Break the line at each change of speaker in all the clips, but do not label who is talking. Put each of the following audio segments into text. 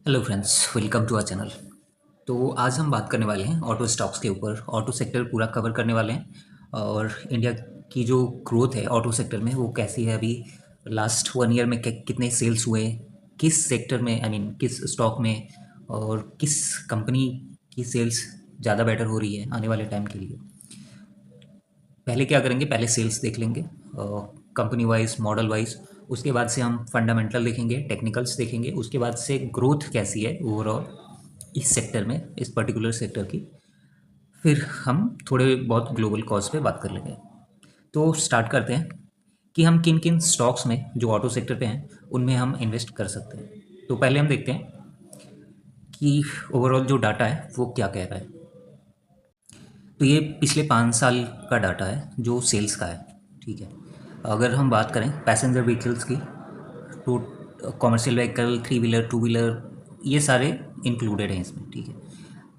Hello friends, welcome to our channel. तो आज हम बात करने वाले हैं ऑटो स्टॉक्स के ऊपर। ऑटो सेक्टर पूरा कवर करने वाले हैं और इंडिया की जो ग्रोथ है ऑटो सेक्टर में वो कैसी है अभी, लास्ट 1 ईयर में कितने सेल्स हुए, किस सेक्टर में, आई मीन किस स्टॉक में, और किस कंपनी की सेल्स ज़्यादा बेटर हो रही है आने वाले टाइम के लिए। पहले क्या करेंगे, पहले सेल्स देख लेंगे कंपनी वाइज, मॉडल वाइज। उसके बाद से हम फंडामेंटल देखेंगे, टेक्निकल्स देखेंगे। उसके बाद से ग्रोथ कैसी है ओवरऑल इस सेक्टर में, इस पर्टिकुलर सेक्टर की। फिर हम थोड़े बहुत ग्लोबल कॉज पे बात कर लेंगे। तो स्टार्ट करते हैं कि हम किन किन स्टॉक्स में जो ऑटो सेक्टर पे हैं उनमें हम इन्वेस्ट कर सकते हैं। तो पहले हम देखते हैं कि ओवरऑल जो डाटा है वो क्या कह रहा है। तो ये पिछले 5 साल का डाटा है जो सेल्स का है। ठीक है, अगर हम बात करें पैसेंजर व्हीकल्स की, तो commercial vehicle, three wheeler, two wheeler, ये सारे इंक्लूडेड हैं इसमें। ठीक है,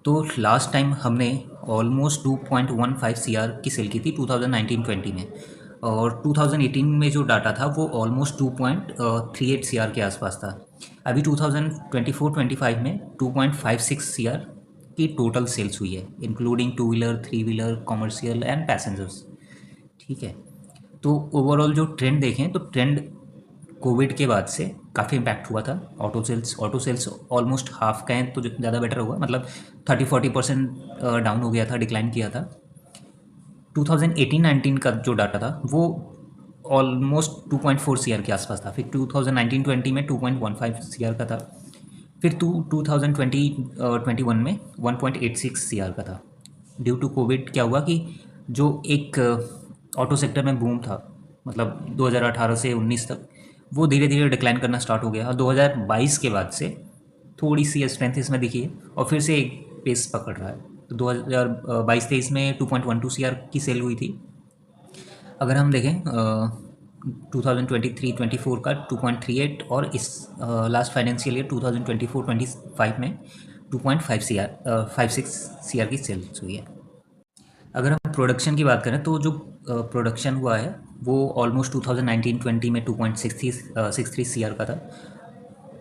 तो लास्ट टाइम हमने ऑलमोस्ट 2.15 सीआर की सेल की थी 2019-20 में, और 2018 में जो डाटा था वो ऑलमोस्ट 2.38 सीआर के आसपास था। अभी 2024-25 में 2.56 सीआर की टोटल सेल्स हुई है, including two wheeler, three wheeler, commercial and passengers. ठीक है, तो ओवरऑल जो ट्रेंड देखें तो ट्रेंड कोविड के बाद से काफ़ी इम्पैक्ट हुआ था। ऑटो सेल्स ऑलमोस्ट हाफ का है, तो ज़्यादा बेटर हुआ, मतलब 30-40% डाउन हो गया था, डिक्लाइन किया था। 2018-19 का जो डाटा था वो ऑलमोस्ट 2.4 सीआर के आसपास था। फिर 2019-20 में 2.15 सीआर का था। फिर 2020-21 में 1.86 सीआर का था। ड्यू टू कोविड क्या हुआ कि जो एक ऑटो सेक्टर में बूम था, मतलब 2018 से 19 तक, वो धीरे धीरे डिक्लाइन करना स्टार्ट हो गया और 2022 के बाद से थोड़ी सी स्ट्रेंथ इसमें दिखी है और फिर से एक पेस पकड़ रहा है। तो 2022-23 में 2.12 सीआर की सेल हुई थी। अगर हम देखें 2023-24 का 2.38, और इस लास्ट फाइनेंशियल ईयर 2024-25 में 2.5 सीआर 56 सीआर की सेल्स हुई है। अगर हम प्रोडक्शन की बात करें तो जो प्रोडक्शन हुआ है वो ऑलमोस्ट 2019-20 में 2.63 सीआर का था,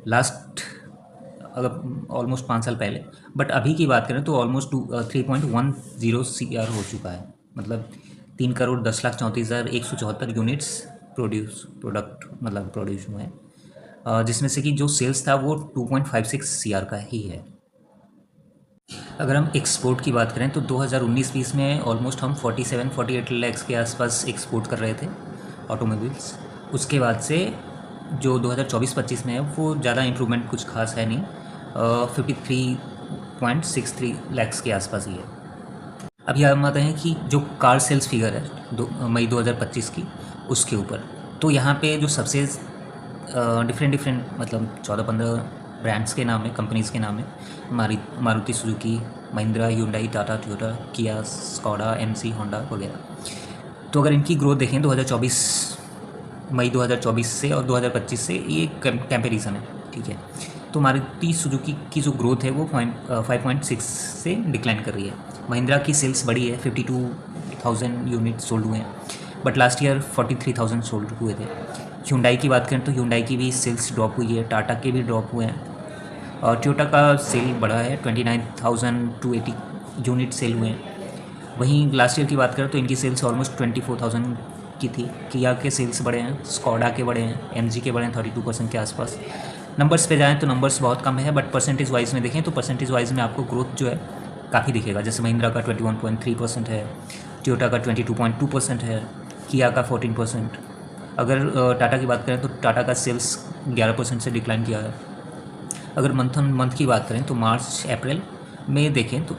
लास्ट अगर ऑलमोस्ट 5 साल पहले। बट अभी की बात करें तो ऑलमोस्ट 3.10 सीआर हो चुका है, मतलब 3,10,34,174 यूनिट्स प्रोडक्ट मतलब प्रोड्यूस हुए हैं, जिसमें से कि जो सेल्स था वो 2.56 सीआर का ही है। अगर हम एक्सपोर्ट की बात करें तो 2019-20 में ऑलमोस्ट हम 47-48 लैक्स के आसपास एक्सपोर्ट कर रहे थे ऑटोमोबाइल्स। उसके बाद से जो 2024-25 में है वो ज़्यादा इंप्रूवमेंट कुछ खास है नहीं, 53.63 लैक्स के आसपास ही है। अभी हम आते हैं कि जो कार सेल्स फिगर है मई 2025 की, उसके ऊपर। तो यहाँ पे जो सबसे डिफरेंट डिफरेंट मतलब 14-15 ब्रांड्स के नाम है, कंपनीज़ के नाम है। Maruti Suzuki, Mahindra, Hyundai, Tata, Toyota, किया, स्कोडा, एमसी, होंडा वगैरह। तो अगर इनकी ग्रोथ देखें 2024, मई 2024 से और 2025 से, ये कंपेरिजन है। ठीक है, तो मारुति सुजुकी की जो ग्रोथ है वो 5.6 से डिक्लाइन कर रही है। महिंद्रा की सेल्स बढ़ी है, 52,000 यूनिट सोल्ड हुए हैं, बट लास्ट ईयर 43,000 सोल्ड हुए थे। ह्यूंडई की बात करें तो ह्यूंडई की भी सेल्स ड्रॉप हुई है, टाटा के भी ड्रॉप हुए हैं, और टोयोटा का सेल बढ़ा है, 29,280 यूनिट सेल हुए हैं। वहीं लास्ट ईयर की बात करें तो इनकी सेल्स ऑलमोस्ट 24,000 की थी। किया के सेल्स बढ़े हैं, स्कोडा के बढ़े हैं, एमजी के बढ़े हैं 32% के आसपास। नंबर्स पे जाएँ तो नंबर्स बहुत कम है, बट परसेंटेज वाइज में देखें तो परसेंटेज वाइज में आपको ग्रोथ जो है काफ़ी दिखेगा। जैसे महिंद्रा का 21.3% है, टोयोटा का 22.2% है, किया का 14%। अगर टाटा की बात करें तो टाटा का सेल्स 11% से डिक्लाइन किया है। अगर मंथ ऑन मंथ की बात करें तो मार्च, अप्रैल, मई देखें तो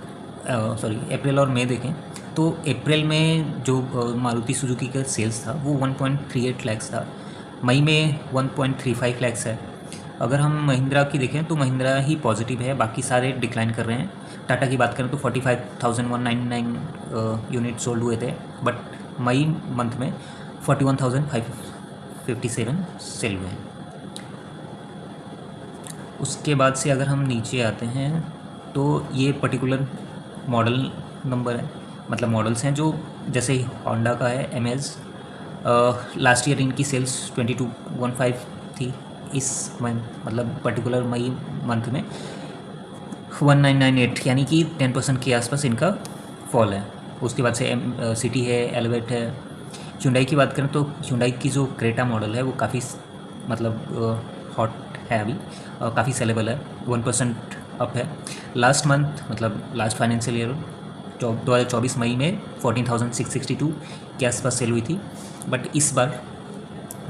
सॉरी अप्रैल और मई देखें तो अप्रैल में जो मारुति सुजुकी का सेल्स था वो 1.38 लैक्स था, मई में 1.35 लैक्स है। अगर हम महिंद्रा की देखें तो महिंद्रा ही पॉजिटिव है, बाकी सारे डिक्लाइन कर रहे हैं। टाटा की बात करें तो 45,199 यूनिट सोल्ड हुए थे, बट मई मंथ में 41,557 सेल हुए हैं। उसके बाद से अगर हम नीचे आते हैं तो ये पर्टिकुलर मॉडल नंबर है, मतलब मॉडल्स हैं जो, जैसे होंडा का है एमएज, लास्ट ईयर इनकी सेल्स 2215 थी। इस मंथ मतलब पर्टिकुलर मई मंथ में 1998, यानी कि 10% के आसपास इनका फॉल है। उसके बाद से सिटी है, एलिवेट है। Hyundai की बात करें तो Hyundai की जो क्रेटा मॉडल है वो काफ़ी मतलब हॉट है अभी, काफ़ी सेलेबल है, 1% अप है। लास्ट मंथ मतलब लास्ट फाइनेंशियल ईयर 2024 मई में 14,662 के आसपास सेल हुई थी, बट इस बार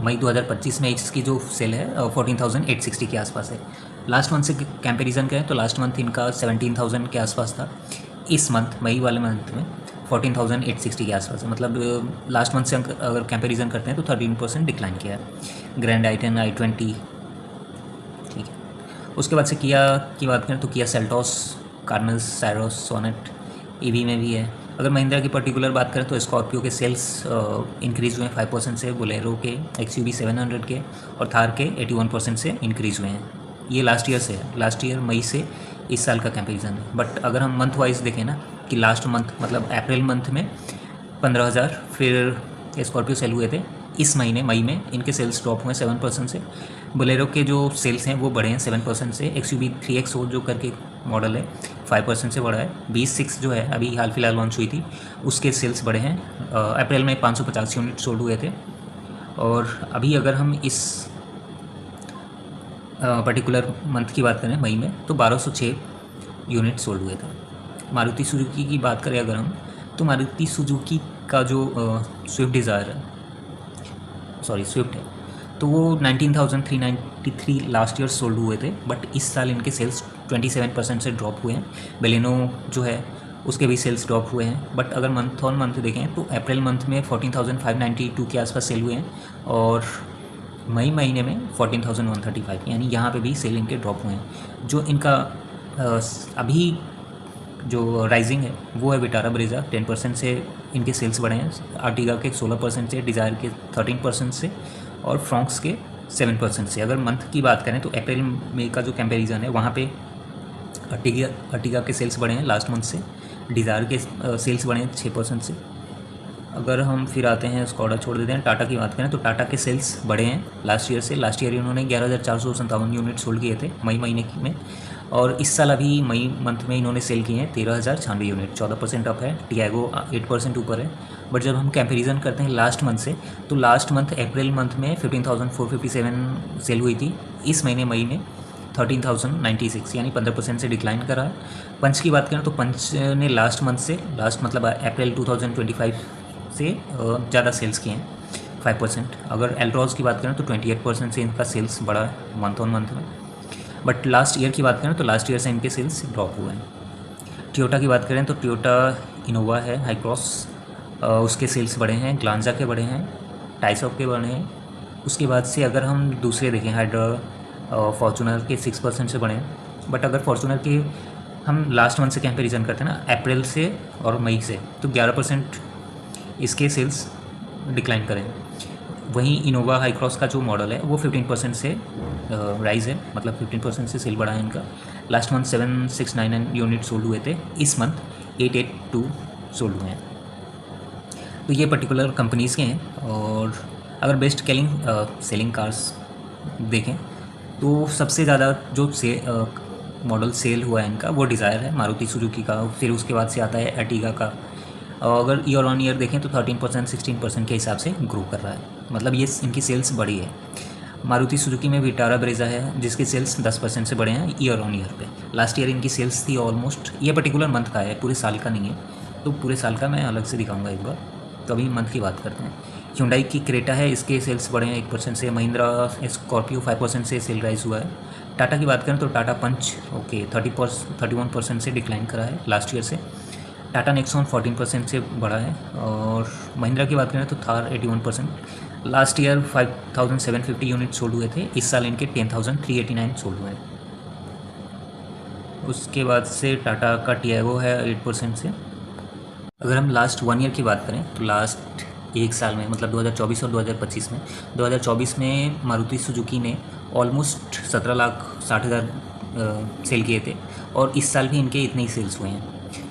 मई 2025 में इसकी जो सेल है 14,860 के आसपास है। लास्ट मंथ से कंपैरिजन करें तो लास्ट मंथ इनका 17,000 के आसपास था, इस मंथ मई वाले मंथ में 14,860 के आसपास है। मतलब लास्ट मंथ से अगर कंपैरिजन करते हैं तो 13% डिक्लाइन किया है। ग्रैंड i10, i20, ठीक है। उसके बाद से किया की बात करें तो किया सेल्टोस, कार्नस, सैरोस, सोनेट ईवी में भी है। अगर महिंद्रा की पर्टिकुलर बात करें तो स्कॉर्पियो के सेल्स इंक्रीज़ हुए हैं 5% से, बोलेरो के, XUV 700 के और थार के 81% से इंक्रीज़ हुए हैं। ये लास्ट ईयर से है, लास्ट ईयर मई से इस साल का कंपैरिजन है। बट अगर हम मंथ वाइज देखें ना कि लास्ट मंथ मतलब अप्रैल मंथ में 15,000 फिर स्कॉर्पियो सेल हुए थे, इस महीने मई में इनके सेल्स ड्रॉप हुए 7% से। बोलेरो के जो सेल्स हैं वो बढ़े हैं 7% से। XUV 3XO जो करके मॉडल है 5% से बढ़ा है। 20-6 जो है अभी हाल फिलहाल लॉन्च हुई थी, उसके सेल्स बढ़े हैं। अप्रैल में 550 यूनिट सोल्ड हुए थे। और अभी अगर हम इस पर्टिकुलर मंथ की बात करें मई में तो 1206 यूनिट सोल्ड हुए थे। मारुति सुजुकी की बात करें अगर हम तो मारुति सुजुकी का जो स्विफ्ट डिज़ायर है, स्विफ्ट है, तो वो 19,393 लास्ट ईयर सोल्ड हुए थे, बट इस साल इनके सेल्स 27% से ड्रॉप हुए हैं। बेलेनो जो है उसके भी सेल्स ड्रॉप हुए हैं। बट अगर मंथ ऑन मंथ देखें तो अप्रैल मंथ में 14,592 के आसपास सेल हुए हैं और मई महीने में 14,135, यानी यहाँ पे भी सेल इनके ड्रॉप हुए हैं। जो इनका अभी जो राइजिंग है वो है विटारा ब्रेजा, 10% से इनके सेल्स बढ़े हैं। आर्टिगा के 16% से, डिज़ायर के 13% से और फ्रॉन्क्स के 7% से। अगर मंथ की बात करें तो अप्रैल मई का जो कंपैरिजन है वहाँ पे आर्टिगा के सेल्स बढ़े हैं लास्ट मंथ से, डिज़ायर के सेल्स बढ़े हैं 6% से। अगर हम फिर आते हैं स्कॉडा छोड़ देते हैं, टाटा की बात करें तो टाटा के सेल्स बढ़े हैं लास्ट ईयर से। लास्ट ईयर इन्होंने 11,457 यूनिट सोल्ड किए थे मई महीने में, और इस साल अभी मई मंथ में इन्होंने सेल किए हैं 13,096 यूनिट, 14% अप है। टियागो 8% ऊपर है। बट जब हम कंपैरिजन करते हैं लास्ट मंथ से तो लास्ट मंथ अप्रैल मंथ में 15,457 सेल हुई थी, इस महीने मई में 13,096, यानी 15% से डिक्लाइन करा है। पंच की बात करें तो पंच ने लास्ट मंथ से, लास्ट मतलब अप्रैल 2025 से ज़्यादा सेल्स किए हैं 5%। अगर एल्ट्रॉज की बात करें तो 28% से इनका सेल्स बढ़ा है मंथ ऑन मंथ में। बट लास्ट ईयर की बात करें तो लास्ट ईयर से इनके सेल्स ड्रॉप हुए हैं। टोयोटा की बात करें तो टोयोटा इनोवा है, हाई क्रॉस, उसके सेल्स बढ़े हैं। ग्लांजा के बढ़े हैं, टाइसॉप के बढ़े हैं। उसके बाद से अगर हम दूसरे देखें, हाइड्रा, फॉर्चूनर के 6% से बढ़े हैं। बट अगर फॉर्चूनर के हम लास्ट मंथ से कंपैरिजन करते हैं ना, अप्रैल से और मई से, तो 11% इसके सेल्स डिक्लाइन करें। वहीं इनोवा हाई क्रॉस का जो मॉडल है वो 15% से राइज़ है, मतलब 15% से सेल बढ़ा है इनका। लास्ट मंथ 7,699 यूनिट सोल्ड हुए थे, इस मंथ 882 सोल्ड हुए हैं। तो ये पर्टिकुलर कंपनीज़ के हैं। और अगर बेस्ट सेलिंग कार्स देखें तो सबसे ज़्यादा जो मॉडल सेल हुआ है इनका वो डिज़ायर है, मारुति सुजुकी का। फिर उसके बाद से आता है अर्टिगा का। और अगर ईयर ऑन ईयर देखें तो 13% 16% के हिसाब से ग्रो कर रहा है, मतलब ये इनकी सेल्स बढ़ी है। मारुति सुजुकी में विटारा ब्रेजा है जिसके सेल्स 10% से बढ़े हैं ईयर ऑन ईयर पे। लास्ट ईयर इनकी सेल्स थी ऑलमोस्ट, ये पर्टिकुलर मंथ का है, पूरे साल का नहीं है, तो पूरे साल का मैं अलग से दिखाऊंगा एक बार। तो अभी मंथ की बात करते हैं। Hyundai की क्रेटा है, इसके सेल्स बढ़े हैं 1% से। महिंद्रा स्कॉर्पियो 5% से सेल राइज हुआ है। टाटा की बात करें तो टाटा पंच 31% से डिक्लाइन करा है लास्ट ईयर से। टाटा नेक्सॉन 14% से बढ़ा है। और महिंद्रा की बात करें तो Thar 81%। Last year 5,750 unit sold हुए थे, इस साल इनके 10,389 सोल्ड हुए हैं। उसके बाद से टाटा का टियागो है 8% से। अगर हम लास्ट 1 ईयर की बात करें तो लास्ट एक साल में, मतलब 2024 और 2025 में, 2024 में मारुति सुजुकी ने ऑलमोस्ट 17,60,000 सेल किए थे, और इस साल भी इनके इतने ही सेल्स हुए हैं।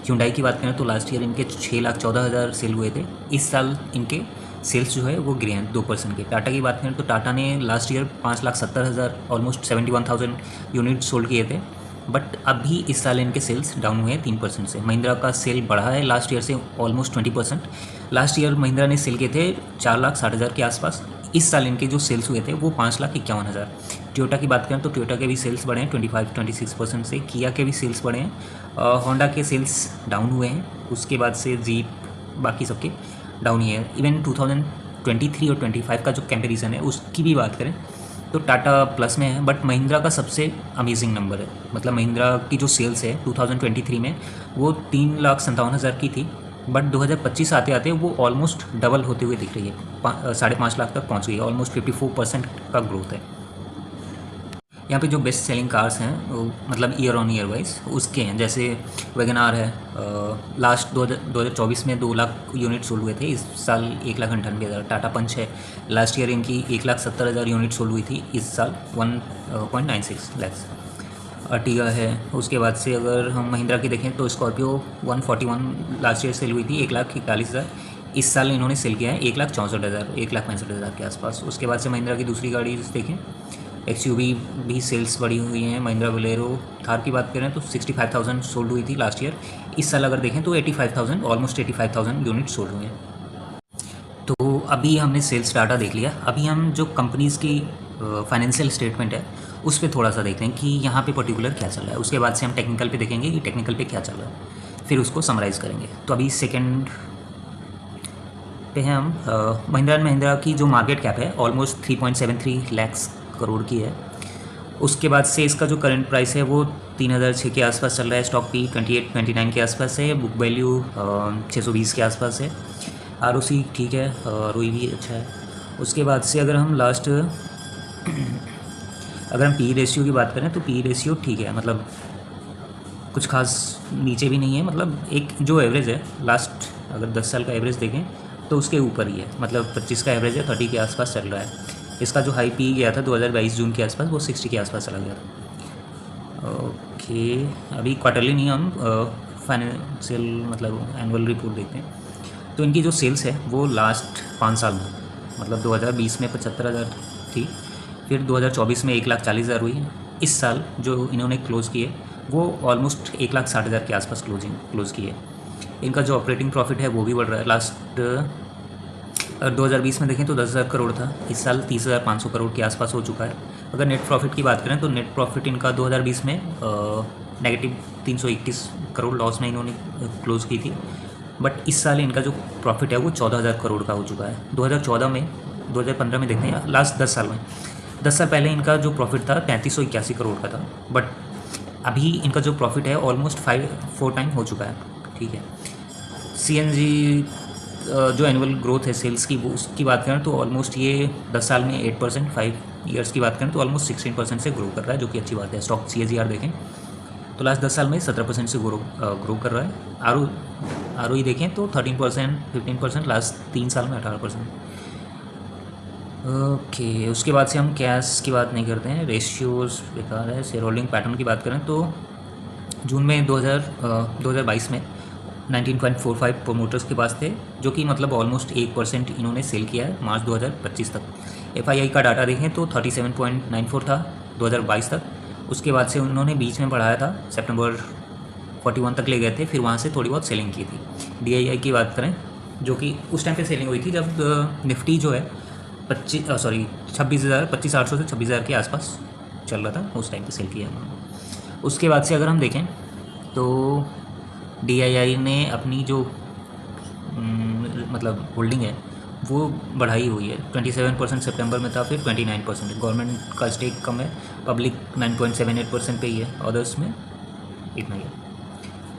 Hyundai की बात करें तो लास्ट ईयर इनके 6,14,000 सेल हुए थे, इस साल इनके सेल्स जो है वो गिरे हैं 2% के। टाटा की बात करें तो टाटा ने last year 5,70,000 almost 71,000 unit sold किए थे, बट अभी इस साल इनके सेल्स डाउन हुए हैं 3% से। महिंद्रा का सेल बढ़ा है लास्ट ईयर से ऑलमोस्ट 20%। लास्ट ईयर महिंद्रा ने सेल किए थे 4,60,000 के आसपास। इस साल इनके जो सेल्स हुए थे वो 5,51,000। टोयोटा की बात करें तो टोयोटा के भी सेल्स बढ़े हैं 25-26% से। किया के भी सेल्स बढ़े हैं। होंडा के सेल्स डाउन हुए हैं, उसके बाद से जीप बाकी सबके डाउन ही है। इवन 2023 और 25 का जो कंपैरिजन है उसकी भी बात करें तो टाटा प्लस में है, बट महिंद्रा का सबसे अमेजिंग नंबर है। मतलब महिंद्रा की जो सेल्स है 2023 में वो 3,57,000 की थी, बट 2025 आते आते वो ऑलमोस्ट डबल होते हुए दिख रही है, 5.5 लाख तक पहुंच गई है। ऑलमोस्ट 54% का ग्रोथ है। यहाँ पे जो बेस्ट सेलिंग कार्स हैं वो मतलब ईयर ऑन ईयर वाइज उसके हैं, जैसे वैगन आर है। लास्ट 2024 में 2 लाख यूनिट सोल्ड हुए थे, इस साल 1,98,000। टाटा पंच है, लास्ट ईयर इनकी 1,70,000 यूनिट सोल्ड हुई थी, इस साल 1.96 लैक्स। अर्टिगा है। उसके बाद से अगर हम महिंद्रा की देखें तो स्कॉर्पियो 141 लास्ट ईयर सेल हुई थी 1,41,000। इस साल इन्होंने सेल किया है 1,64,000, 1,65,000 के आसपास। उसके बाद से महिंद्रा की दूसरी गाड़ी देखें, एक्सयूवी भी सेल्स बढ़ी हुई हैं। महिंद्रा बोलेरो। थार की बात करें तो 65,000 सोल्ड हुई थी लास्ट ईयर, इस साल अगर देखें तो 85,000, ऑलमोस्ट 85,000 यूनिट सोल्ड हुए हैं। तो अभी हमने सेल्स डाटा देख लिया, अभी हम जो कंपनीज़ की फाइनेंशियल स्टेटमेंट है उस पर थोड़ा सा देखते हैं कि यहाँ पे पर्टिकुलर क्या चल रहा है। उसके बाद से हम टेक्निकल पे देखेंगे कि टेक्निकल पे क्या चल रहा है, फिर उसको समराइज़ करेंगे। तो अभी सेकंड पे हैं हम। महिंद्रा एंड महिंद्रा की जो मार्केट कैप है ऑलमोस्ट 3.73 लाख करोड़ की है। उसके बाद से इसका जो करंट प्राइस है वो 3,006 के आसपास चल रहा है। स्टॉक पी 28-29 के आसपास है। बुक वैल्यू 620 के आसपास है। आरओसी ठीक है, रोई भी अच्छा है। उसके बाद से अगर हम लास्ट अगर हम पी रेशियो की बात करें तो पी रेशियो ठीक है, मतलब कुछ खास नीचे भी नहीं है। मतलब एक जो एवरेज है लास्ट अगर 10 साल का एवरेज देखें तो उसके ऊपर ही है, मतलब 25 का एवरेज है, 30 के आसपास चल रहा है। इसका जो हाई पी गया था 2022 जून के आसपास वो 60 के आसपास चला गया था। ओके, अभी क्वार्टरली नहीं, हम फाइनेंशियल मतलब एनुअल रिपोर्ट देखते हैं। तो इनकी जो सेल्स है वो लास्ट 5 साल में, मतलब 2020 में 75,000 थी, फिर 2024 में 1,40,000 हुई। इस साल जो इन्होंने क्लोज़ किए वो ऑलमोस्ट 1,60,000 के आसपास क्लोज़ किए। इनका जो ऑपरेटिंग प्रॉफिट है वो भी बढ़ रहा है। लास्ट 2020 में देखें तो 10,000 करोड़ था, इस साल 30,500 करोड़ के आसपास हो चुका है। अगर नेट प्रॉफिट की बात करें तो नेट प्रॉफिट इनका 2020 में नेगेटिव 321 करोड़ लॉस में इन्होंने क्लोज़ की थी, बट इस साल इनका जो प्रॉफिट है वो 14,000 करोड़ का हो चुका है। 2014 में 2015 में देखते हैं, लास्ट 10 साल में, 10 साल पहले इनका जो प्रॉफिट था 3,381 करोड़ का था, बट अभी इनका जो प्रॉफिट है ऑलमोस्ट 4 टाइम हो चुका है। ठीक है। सीएनजी जो एनुअल ग्रोथ है सेल्स की वो उसकी बात करें तो ऑलमोस्ट ये 10 साल में 8%, 5 ईयर्स की बात करें तो ऑलमोस्ट 16% से ग्रो कर रहा है, जो कि अच्छी बात है। स्टॉक CAGR देखें तो लास्ट 10 साल में 17% से ग्रो कर रहा है। ROE देखें तो 13%, 15%, लास्ट 3 साल में 18%। ओके, उसके बाद से हम कैश की बात नहीं करते हैं, रेशियोज बेकार है। शेयर होल्डिंग पैटर्न की बात करें तो जून में 2022 में 19.45 प्रोमोटर्स के पास थे, जो कि मतलब ऑलमोस्ट 1% इन्होंने सेल किया है मार्च 2025 तक। FII का डाटा देखें तो 37.94 था 2022 तक। उसके बाद से उन्होंने बीच में बढ़ाया था, सितंबर 41 तक ले गए थे, फिर वहाँ से थोड़ी बहुत सेलिंग की थी। DII की बात करें जो कि उस टाइम पे सेलिंग हुई थी जब निफ्टी जो है 25,800 से 26,000 के आसपास चल रहा था, उस टाइम पे सेल किया उन्होंने। उसके बाद से अगर हम देखें तो DII ने अपनी जो मतलब होल्डिंग है वो बढ़ाई हुई है। 27% सितंबर में था, फिर 29%। गवर्नमेंट का स्टेक कम है, पब्लिक 9.78% पे ही है, अदर्स में इतना ही है।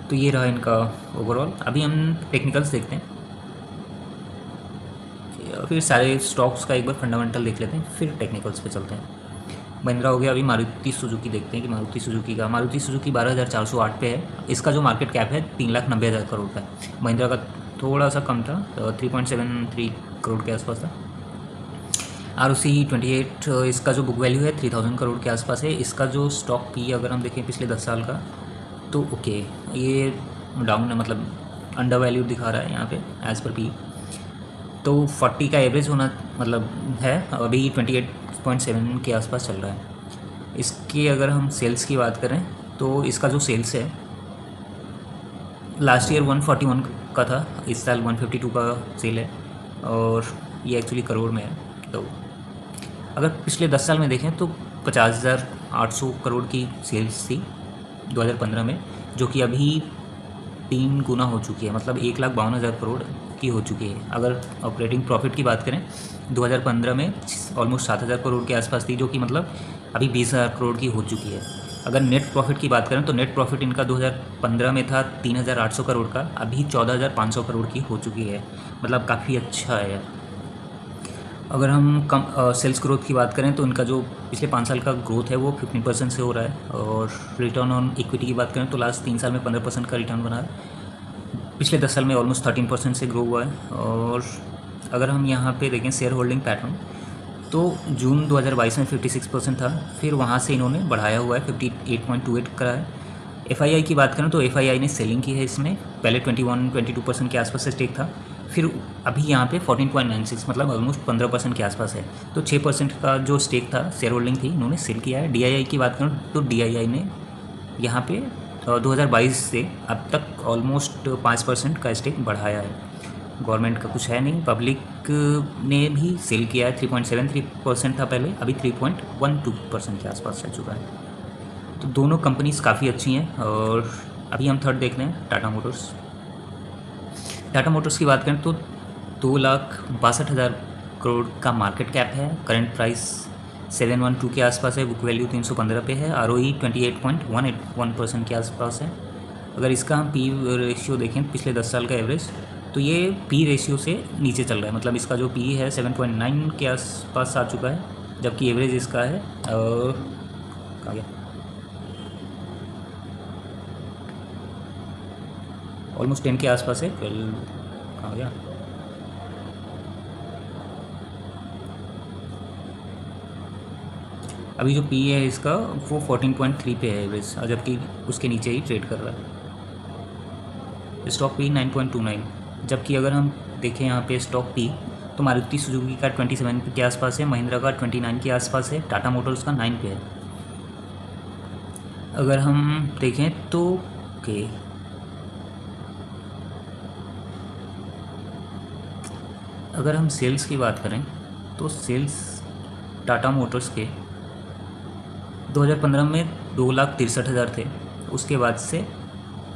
तो ये रहा इनका ओवरऑल। अभी हम टेक्निकल्स देखते हैं, फिर सारे स्टॉक्स का एक बार फंडामेंटल देख लेते हैं, फिर टेक्निकल्स पे चलते हैं। महिंद्रा हो गया। अभी मारुति सुजुकी देखते हैं कि मारुति सुजुकी 12,408 पे है। इसका जो मार्केट कैप है 3,90,000 करोड़ का है। महिंद्रा का थोड़ा सा कम था, 3.73 करोड़ के आसपास था। ROC 28, इसका जो बुक वैल्यू है 3,000 करोड़ के आसपास है। इसका जो स्टॉक पी अगर हम देखें पिछले 10 साल का तो ओके, ये डाउन है, मतलब अंडर वैल्यू दिखा रहा है यहाँ पे एज़ पर पी। तो 40 का एवरेज होना मतलब है, अभी 28.7 के आसपास चल रहा है। इसकी अगर हम सेल्स की बात करें तो इसका जो सेल्स है लास्ट ईयर 141 का था, इस साल 152 का सेल है, और ये एक्चुअली करोड़ में है। तो अगर पिछले 10 साल में देखें तो 50,800 करोड़ की सेल्स थी 2015 में, जो कि अभी 3 गुना हो चुकी है, मतलब 1,52,000 करोड़ की हो चुकी है। अगर ऑपरेटिंग प्रॉफिट की बात करें 2015 में ऑलमोस्ट 7,000 करोड़ के आसपास थी, जो कि मतलब अभी 20,000 करोड़ की हो चुकी है। अगर नेट प्रॉफिट की बात करें तो नेट प्रॉफिट इनका 2015 में था 3,800 करोड़ का, अभी 14,500 करोड़ की हो चुकी है, मतलब काफ़ी अच्छा है। अगर हम कम सेल्स ग्रोथ की बात करें तो इनका जो पिछले 5 साल का ग्रोथ है वो 15% से हो रहा है, और रिटर्न ऑन इक्विटी की बात करें तो लास्ट 3 साल में 15% का रिटर्न बना है, पिछले 10 साल में ऑलमोस्ट 13% से ग्रो हुआ है। और अगर हम यहाँ पे देखें शेयर होल्डिंग पैटर्न, तो जून 2022 में 56% था, फिर वहाँ से इन्होंने बढ़ाया हुआ है, 58.28 करा है। एफआईआई की बात करें तो एफआईआई ने सेलिंग की है इसमें, पहले 21-22% के आसपास से स्टेक था, फिर अभी यहाँ पे 14.96 मतलब ऑलमोस्ट 15% के आसपास है। तो 6% का जो स्टेक था, शेयर होल्डिंग थी, इन्होंने सेल किया है। डीआईआई की बात करें तो डीआईआई ने यहाँ पे 2022 से अब तक ऑलमोस्ट 5% का स्टेक बढ़ाया है। गवर्नमेंट का कुछ है नहीं, पब्लिक ने भी सेल किया है, 3.73% था पहले, अभी 3.12% के आसपास चल चुका है। तो दोनों कंपनीज काफ़ी अच्छी हैं। और अभी हम थर्ड देख रहे हैं टाटा मोटर्स। टाटा मोटर्स की बात करें तो 2,62,000 करोड़ का मार्केट कैप है, करंट प्राइस 712 के आसपास है, बुक वैल्यू 315 पे है, आरओई 28.1% के आसपास है। अगर इसका हम पी रेशियो देखें पिछले 10 साल का एवरेज, तो ये पी रेशियो से नीचे चल रहा है, मतलब इसका जो पी है 7.9 के आसपास आ चुका है, जबकि एवरेज इसका है कहाँ गया, ऑलमोस्ट 10 के आसपास है। 12 कहाँ गया, अभी जो पी है इसका वो 14.3 पे है एवरेज, जबकि उसके नीचे ही ट्रेड कर रहा है। स्टॉक पी 9.29, जबकि अगर हम देखें यहाँ पे स्टॉक पी तो मारुति सुजुकी का 27 के आसपास है, महिंद्रा का 29 के आसपास है, टाटा मोटर्स का 9 पे है। अगर हम देखें तो अगर हम सेल्स की बात करें तो सेल्स टाटा मोटर्स के 2015 में 2,63,000 थे, उसके बाद से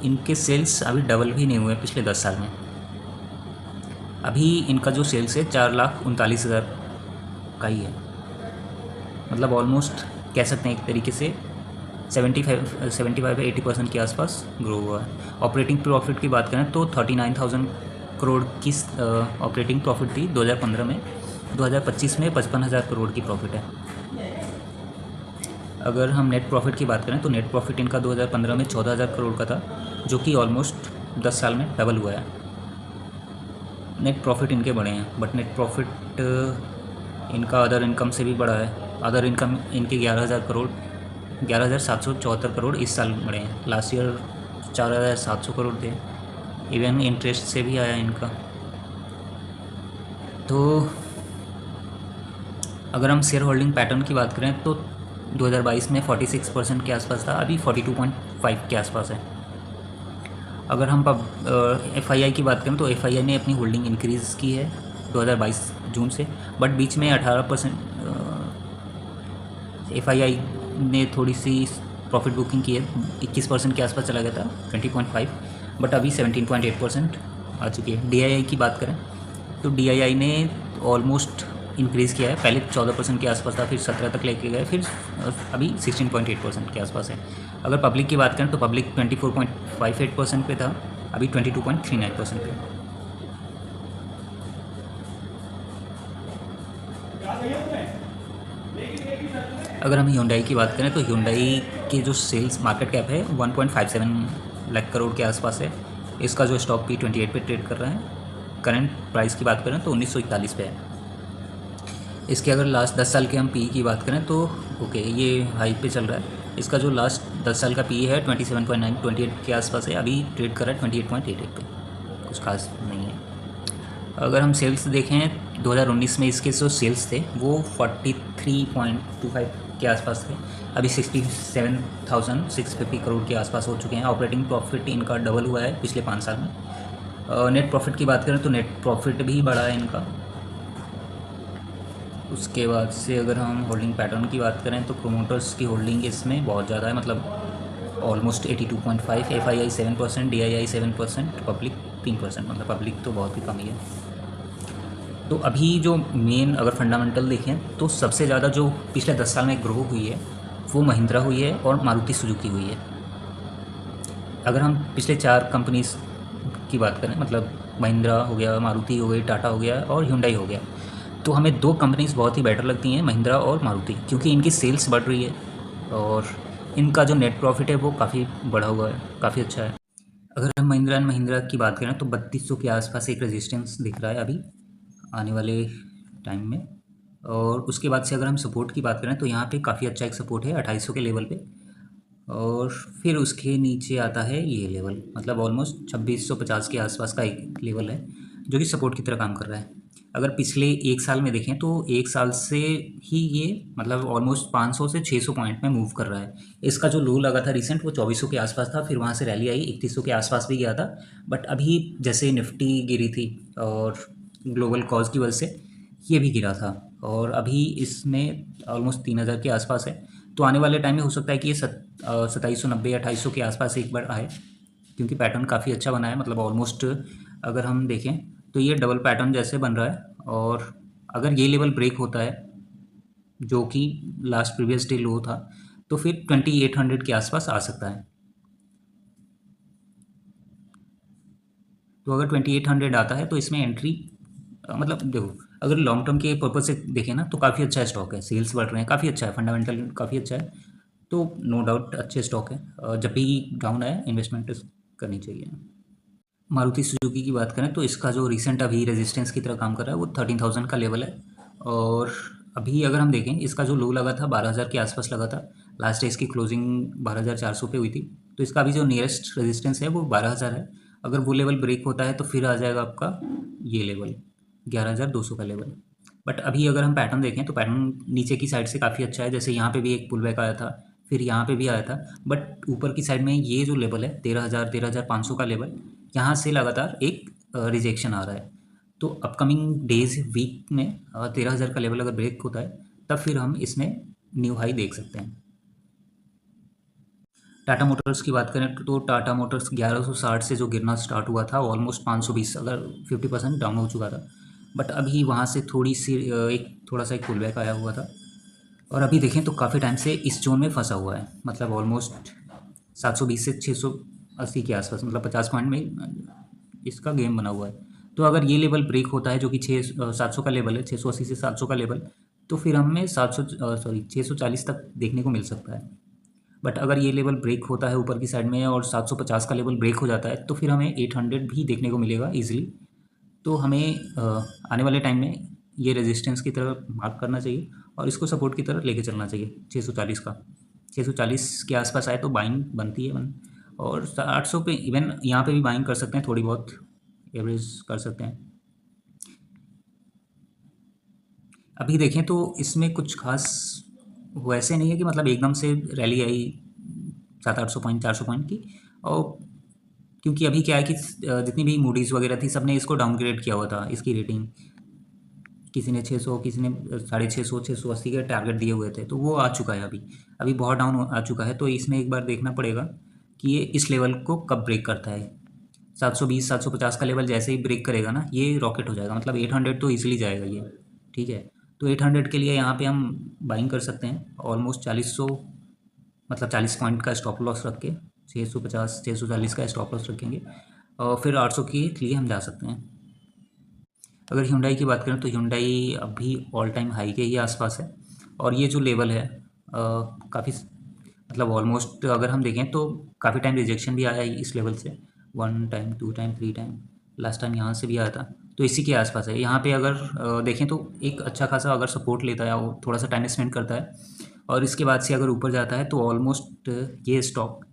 इनके सेल्स अभी डबल भी नहीं हुए पिछले 10 साल में। अभी इनका जो सेल्स है 4,39,000 का ही है, मतलब ऑलमोस्ट कह सकते हैं एक तरीके से 75-80% के आसपास ग्रो हुआ है। ऑपरेटिंग प्रॉफिट की बात करें तो 39,000 करोड़ की ऑपरेटिंग प्रॉफिट थी 2015 में, 2025 में 55,000 करोड़ की प्रॉफिट है। अगर हम नेट प्रॉफिट की बात करें तो नेट प्रॉफिट इनका 2015 में 14,000 करोड़ का था, जो कि ऑलमोस्ट 10 साल में डबल हुआ है। नेट प्रॉफिट इनके बढ़े हैं, बट नेट प्रॉफिट इनका अदर इनकम से भी बढ़ा है। अदर इनकम इनके 11,774 करोड़ इस साल बढ़े हैं, लास्ट ईयर 4,700 करोड़ थे, इवन इंटरेस्ट से भी आया इनका। तो अगर हम शेयर होल्डिंग पैटर्न की बात करें तो 2022 में 46% के आसपास था, अभी 42.5 के आसपास है। अगर हम एफआईआई की बात करें तो एफआईआई ने अपनी होल्डिंग इंक्रीज़ की है 2022 जून से, बट बीच में 18% एफआईआई ने थोड़ी सी प्रॉफिट बुकिंग की है, 21% के आसपास चला गया था 20.5, बट अभी 17.8% आ चुकी है। डीआईआई की बात करें तो डीआईआई ने ऑलमोस्ट इंक्रीज़ किया है, पहले 14% के आसपास था, फिर 17 तक लेके गए, फिर अभी 16.8% के आसपास है। अगर पब्लिक की बात करें तो पब्लिक 24.58% पे था, अभी 22.39% पे। अगर हम Hyundai की बात करें तो Hyundai की जो सेल्स मार्केट कैप है 1.57 लाख करोड़ के आसपास है, इसका जो स्टॉक भी 28 पे ट्रेड कर रहा है। करंट प्राइस की बात करें तो 1941 पे है। इसके अगर लास्ट 10 साल के हम पी की बात करें तो ये हाई पे चल रहा है। इसका जो लास्ट 10 साल का पी है 27.9 28 के आसपास है, अभी ट्रेड कर रहा है 28.88 पे, कुछ खास नहीं है। अगर हम सेल्स देखें 2019 में इसके जो सेल्स थे वो 43.25 के आसपास थे। अभी 67,650 करोड़ के आसपास हो चुके हैं। ऑपरेटिंग प्रॉफिट इनका डबल हुआ है पिछले 5 साल में। नेट प्रॉफिट की बात करें तो नेट प्रॉफिट भी बढ़ा है इनका। उसके बाद से अगर हम होल्डिंग पैटर्न की बात करें तो प्रोमोटर्स की होल्डिंग इसमें बहुत ज़्यादा है, मतलब ऑलमोस्ट 82.5, FII 7%, DII 7%, पब्लिक 3%, मतलब पब्लिक तो बहुत ही कम ही है। तो अभी जो मेन अगर फंडामेंटल देखें तो सबसे ज़्यादा जो पिछले 10 साल में ग्रो हुई है वो महिंद्रा हुई है और मारुति सुजुकी हुई है। अगर हम पिछले 4 कंपनीज की बात करें, मतलब महिंद्रा हो गया, मारुति हो गई, टाटा हो गया और hyundai हो गया, तो हमें 2 कंपनीज बहुत ही बेटर लगती हैं, महिंद्रा और मारुति, क्योंकि इनकी सेल्स बढ़ रही है और इनका जो नेट प्रॉफिट है वो काफ़ी बढ़ा हुआ है, काफ़ी अच्छा है। अगर हम महिंद्रा एंड महिंद्रा की बात करें तो 3200 के आसपास एक रेजिस्टेंस दिख रहा है अभी आने वाले टाइम में। और उसके बाद से अगर हम सपोर्ट की बात करें तो यहाँ पे काफ़ी अच्छा एक सपोर्ट है 2800 के लेवल पे। और फिर उसके नीचे आता है ये लेवल, मतलब ऑलमोस्ट 2650 के आसपास का एक लेवल है जो कि सपोर्ट की तरह काम कर रहा है। अगर पिछले 1 साल में देखें तो 1 साल से ही ये मतलब ऑलमोस्ट 500 से 600 पॉइंट में मूव कर रहा है। इसका जो लो लगा था रिसेंट वो 2400 के आसपास था, फिर वहाँ से रैली आई 3100 के आसपास भी गया था। बट अभी जैसे निफ्टी गिरी थी और ग्लोबल कॉज की वजह से ये भी गिरा था और अभी इसमें ऑलमोस्ट 3000 के आसपास है। तो आने वाले टाइम में हो सकता है कि ये 2790 या 2800 के आसपास एक बार आए, क्योंकि पैटर्न काफ़ी अच्छा बना है। मतलब ऑलमोस्ट अगर हम देखें तो ये डबल पैटर्न जैसे बन रहा है और अगर ये लेवल ब्रेक होता है जो कि लास्ट प्रीवियस डे लो था तो फिर 2800 के आसपास आ सकता है। तो अगर 2800 आता है तो इसमें एंट्री मतलब देखो, अगर लॉन्ग टर्म के पर्पज से देखें ना तो काफ़ी अच्छा स्टॉक है, सेल्स बढ़ रहे हैं, काफ़ी अच्छा है, फंडामेंटल काफ़ी अच्छा है। तो नो डाउट अच्छे स्टॉक है, जब भी डाउन आए इन्वेस्टमेंट करनी चाहिए। मारुति सुजुकी की बात करें तो इसका जो रिसेंट अभी रेजिस्टेंस की तरह काम कर रहा है वो 13,000 का लेवल है। और अभी अगर हम देखें इसका जो लो लगा था 12,000 के आसपास लगा था, लास्ट डे इसकी क्लोजिंग 12,400 पे हुई थी। तो इसका अभी जो नियरेस्ट रेजिस्टेंस है वो 12,000 है। अगर वो लेवल ब्रेक होता है तो फिर आ जाएगा आपका ये लेवल 11,200 का लेवल। बट अभी अगर हम पैटर्न देखें तो पैटर्न नीचे की साइड से काफ़ी अच्छा है, जैसे यहाँ पे भी एक पुल बैक आया था, फिर यहाँ पे भी आया था। बट ऊपर की साइड में ये जो लेवल है 13,000 13,500 का लेवल, यहाँ से लगातार एक रिजेक्शन आ रहा है। तो अपकमिंग डेज वीक में 13,000 का लेवल अगर ब्रेक होता है तब फिर हम इसमें न्यू हाई देख सकते हैं। टाटा मोटर्स की बात करें तो टाटा मोटर्स 1160 से जो गिरना स्टार्ट हुआ था ऑलमोस्ट 520, अगर 50% डाउन हो चुका था। बट अभी वहाँ से थोड़ी सी एक थोड़ा सा एक पुल बैक आया हुआ था और अभी देखें तो काफ़ी टाइम से इस जोन में फंसा हुआ है, मतलब ऑलमोस्ट 720 से 680 के आसपास, मतलब 50 पॉइंट में इसका गेम बना हुआ है। तो अगर ये लेवल ब्रेक होता है जो कि 700 का लेवल है, 680 से 700 का लेवल, तो फिर हमें 640 तक देखने को मिल सकता है। बट अगर ये लेवल ब्रेक होता है ऊपर की साइड में और 750 का लेवल ब्रेक हो जाता है तो फिर हमें 800 भी देखने को मिलेगा ईजिली। तो हमें आने वाले टाइम में ये रेजिस्टेंस की तरह मार्क करना चाहिए और इसको सपोर्ट की तरह लेके चलना चाहिए 640 का। 640 के आसपास आए तो बाइंग बनती है और 800 पे इवन यहाँ पे भी बाइंग कर सकते हैं, थोड़ी बहुत एवरेज कर सकते हैं। अभी देखें तो इसमें कुछ खास वैसे नहीं है कि मतलब एकदम से रैली आई 700-800 पॉइंट 400 पॉइंट की। और क्योंकि अभी क्या है कि जितनी भी मूडीज़ वगैरह थी सबने इसको डाउनग्रेड किया हुआ था, इसकी रेटिंग किसी ने 600, किसी ने 650, 680 के टारगेट दिए हुए थे, तो वो आ चुका है अभी। अभी बहुत डाउन आ चुका है, तो इसमें एक बार देखना पड़ेगा कि ये इस लेवल को कब ब्रेक करता है। 720 750 का लेवल जैसे ही ब्रेक करेगा ना ये रॉकेट हो जाएगा, मतलब 800 तो ईजिली जाएगा ये। ठीक है, तो 800 के लिए यहाँ पे हम बाइंग कर सकते हैं ऑलमोस्ट 4000, मतलब 40 पॉइंट का स्टॉप लॉस रख के 650 640 का स्टॉप लॉस रखेंगे और फिर 800 के लिए हम जा सकते हैं। अगर Hyundai की बात करें तो Hyundai अभी ऑल टाइम हाई के ही आसपास है और ये जो लेवल है काफ़ी, मतलब ऑलमोस्ट अगर हम देखें तो काफ़ी टाइम रिजेक्शन भी आया है इस लेवल से, 1 time 2 time 3 time, last time यहाँ से भी आया था। तो इसी के आसपास है। यहाँ पे अगर देखें तो एक अच्छा खासा अगर सपोर्ट लेता है और थोड़ा सा टाइम स्पेंड करता है और इसके बाद से अगर ऊपर जाता है तो ऑलमोस्ट ये स्टॉक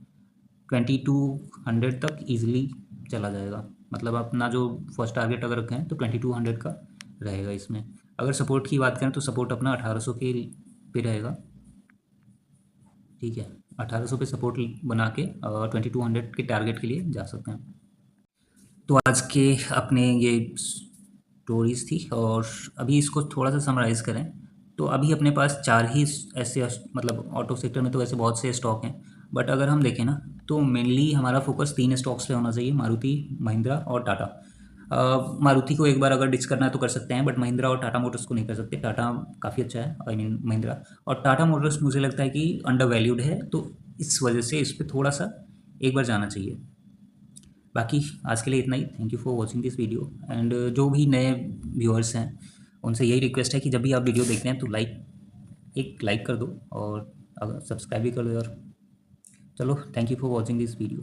2200 तक ईजिली चला जाएगा। मतलब अपना जो फर्स्ट टारगेट अगर रखें तो 2200 का रहेगा इसमें। अगर सपोर्ट की बात करें तो सपोर्ट अपना 1800 के पे रहेगा, ठीक है। 1800 पे सपोर्ट बना के 2200 के टारगेट के लिए जा सकते हैं। तो आज के अपने ये स्टोरीज थी, और अभी इसको थोड़ा सा समराइज़ करें तो अभी अपने पास चार ही ऐसे, मतलब ऑटो सेक्टर में तो वैसे बहुत से स्टॉक हैं, बट अगर हम देखें ना तो मेनली हमारा फोकस तीन स्टॉक्स पे होना चाहिए, मारुति, महिंद्रा और टाटा। मारुति को एक बार अगर डिच करना है तो कर सकते हैं, बट महिंद्रा और टाटा मोटर्स को नहीं कर सकते। टाटा काफ़ी अच्छा है, आई मीन महिंद्रा। और टाटा मोटर्स मुझे लगता है कि अंडर वैल्यूड है, तो इस वजह से इस पर थोड़ा सा एक बार जाना चाहिए। बाकी आज के लिए इतना ही। Thank you for watching this video. And जो भी नए व्यूअर्स हैं उनसे यही रिक्वेस्ट है कि जब भी आप वीडियो देखते हैं तो एक लाइक कर दो, और अगर सब्सक्राइब भी कर दो यार। चलो, thank you for watching this video.